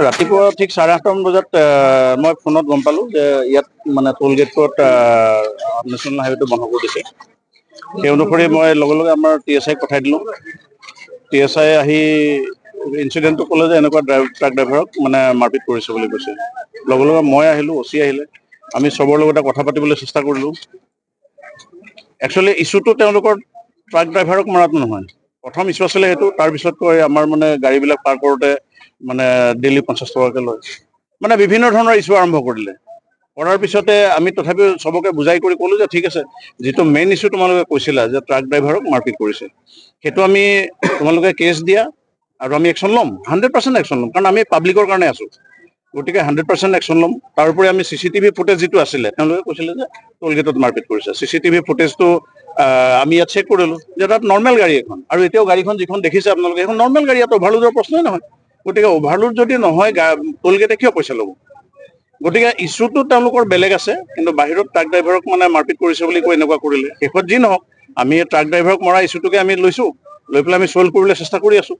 ৰাতিপুৱা ঠিক 8:30মান বজাত মই ফোনত গম পালো যে ইয়াত মানে টোল গেটত নেশ্যনেল হাইৱেটো বন্ধ কৰি দিছে। সেই অনুসৰি মই লগে লগে আমাৰ TSI পঠাই দিলোঁ। TSI আহি ইনচিডেণ্টটো ক'লে যে এনেকুৱা ট্ৰাক ড্ৰাইভাৰক মানে মাৰপিট কৰিছে বুলি কৈছে। লগে লগে মই আহিলোঁ, OC আহিলে, আমি চবৰ লগতে কথা পাতিবলৈ চেষ্টা কৰিলোঁ। একচুৱেলি ইছ্যুটো তেওঁলোকৰ ট্ৰাক ড্ৰাইভাৰক মৰাটো নহয়। প্ৰথম ইছ্যু আছিলে সেইটো, তাৰপিছত কয় আমাৰ মানে গাড়ীবিলাক পাৰ কৰোঁতে মানে ডেইলি 50 টকাকৈ লয়। মানে বিভিন্ন ধৰণৰ ইছ্যু আৰম্ভ কৰিলে। কৰাৰ পিছতে আমি তথাপিও চবকে বুজাই কৰি ক'লোঁ যে ঠিক আছে, যিটো মেইন ইছ্যু তোমালোকে কৈছিলা যে ট্ৰাক ড্ৰাইভাৰক মাৰপিট কৰিছে, সেইটো আমি তোমালোকে কেছ দিয়া আৰু আমি একশ্যন ল'ম, 100% একশ্যন ল'ম, কাৰণ আমি পাব্লিকৰ কাৰণে আছোঁ। গতিকে 100% একশ্যন ল'ম। তাৰোপৰি আমি CCTV ফুটেজ যিটো আছিলে, তেওঁলোকে কৈছিলে যে টোল গেটত মাৰপিট কৰিছে। CCTV ফুটেজটো আমি ইয়াত চেক কৰিলোঁ যে তাত নৰ্মেল গাড়ী এখন, আৰু এতিয়াও গাড়ীখন যিখন দেখিছে আপোনালোকে সেইখন নৰ্মেল গাড়ী, ইয়াত অভাৰলোডৰ প্ৰশ্নই নহয়। গতিকে অভাৰলোড যদি নহয় টোল গেটে কিয় পইচা ল'ব? গতিকে ইছ্যুটো তেওঁলোকৰ বেলেগ আছে, কিন্তু বাহিৰত ট্ৰাক ড্ৰাইভাৰক মানে মাৰপিট কৰিছে বুলি কৈ এনেকুৱা কৰিলে। শেষত যি নহওক, আমি ট্ৰাক ড্ৰাইভাৰক মৰা ইছ্যুটোকে আমি লৈছোঁ, লৈ পেলাই আমি ছল্ভ কৰিবলৈ চেষ্টা কৰি আছোঁ।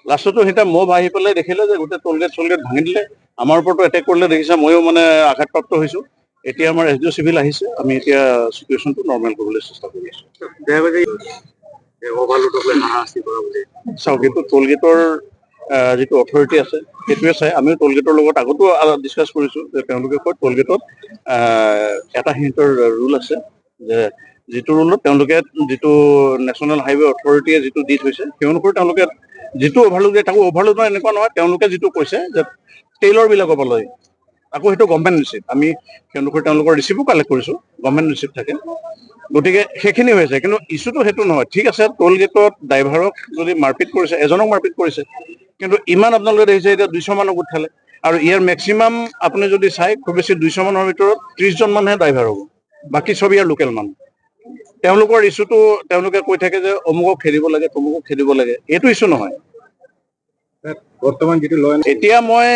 লাষ্টতো সিহঁতে মব আহি পেলাই দেখিলে যে গোটেই টোল গেট ভাঙি দিলে, আমাৰ ওপৰতো এটেক কৰিলে। দেখিছে ময়ো মানে আঘাতপ্ৰাপ্ত হৈছোঁ। এতিয়া আমাৰ SDO চিভিল আহিছে, আমি এতিয়া চিটুৱেশ্যনটো নৰ্মেল কৰিবলৈ চেষ্টা কৰি আছোঁ। চাওক, এইটো টোল গেটৰ যিটো অথৰিটি আছে সেইটোৱে চাই। আমিও টোল গেটৰ লগত আগতো ডিছকাছ কৰিছোঁ যে তেওঁলোকে কয় টোল গেটত এটা সিহঁতৰ ৰুল আছে যে যিটো ৰুলত তেওঁলোকে যিটো নেশ্যনেল হাইৱে অথৰিটিয়ে যিটো দি থৈছে সেই অনুসৰি তেওঁলোকে যিটো অভাৰলোড দিয়ে তাকো অভাৰলোড নহয় এনেকুৱা নহয়, তেওঁলোকে যিটো কৈছে যে টেইলৰবিলাকৰ পৰা লয়, আকৌ সেইটো গভৰ্ণমেণ্ট ৰিচিপ্ট। আমি সেই অনুসৰি তেওঁলোকৰ ৰিচিপ্টো কালেক্ট কৰিছোঁ, গভৰ্ণমেণ্ট ৰিচিপ্ট থাকে। গতিকে সেইখিনি হৈছে, কিন্তু ইছ্যুটো সেইটো নহয়। ঠিক আছে, টোল গেটত ড্ৰাইভাৰক যদি মাৰপিট কৰিছে, এজনক মাৰপিট কৰিছে, কিন্তু ইমান আপোনালোকে দেখিছে এতিয়া 200 মানুহ গোট খালে, আৰু ইয়াৰ মেক্সিমাম আপুনি যদি চাই খুব বেছি 200 মানুহৰ ভিতৰত 30জন মানুহে ড্ৰাইভাৰ হ'ব, বাকী চব ইয়াৰ লোকেল মানুহ। তেওঁলোকৰ ইছ্যুটো তেওঁলোকে কৈ থাকে যে অমুকক খেদিব লাগে, তমুকক খেদিব লাগে, এইটো ইছ্যু নহয়। বৰ্তমান যিটো এতিয়া মই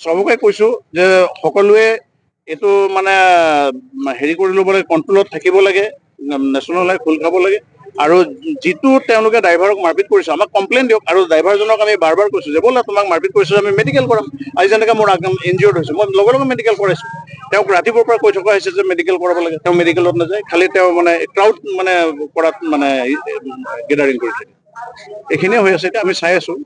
চবকে কৈছোঁ যে সকলোৱে এইটো মানে হেৰি কৰি ল'ব লাগে, কণ্ট্ৰলত থাকিব লাগে, নেশ্যনেল হাইৱে খোল খাব লাগে। আৰু যিটো তেওঁলোকে ড্ৰাইভাৰক মাৰপিট কৰিছে আমাক কমপ্লেইন দিয়ক, আৰু ড্ৰাইভাৰজনক আমি বাৰ বাৰ কৈছোঁ যে ব'লা তোমাক মাৰপিট কৰিছোঁ আমি মেডিকেল কৰাম। আজি যেনেকৈ মোৰ ইনজিয়ৰ্ড হৈছে, মই লগে লগে মেডিকেল কৰাইছোঁ। তেওঁক ৰাতিপুৱাৰ পৰা কৈ থকা হৈছে যে মেডিকেল কৰাব লাগে, তেওঁ মেডিকেলত নাযায়, খালি তেওঁ মানে ক্ৰাউড মানে কৰাত মানে গেডাৰিং কৰি থাকে। এইখিনিয়ে হৈ আছে, এতিয়া আমি চাই আছোঁ।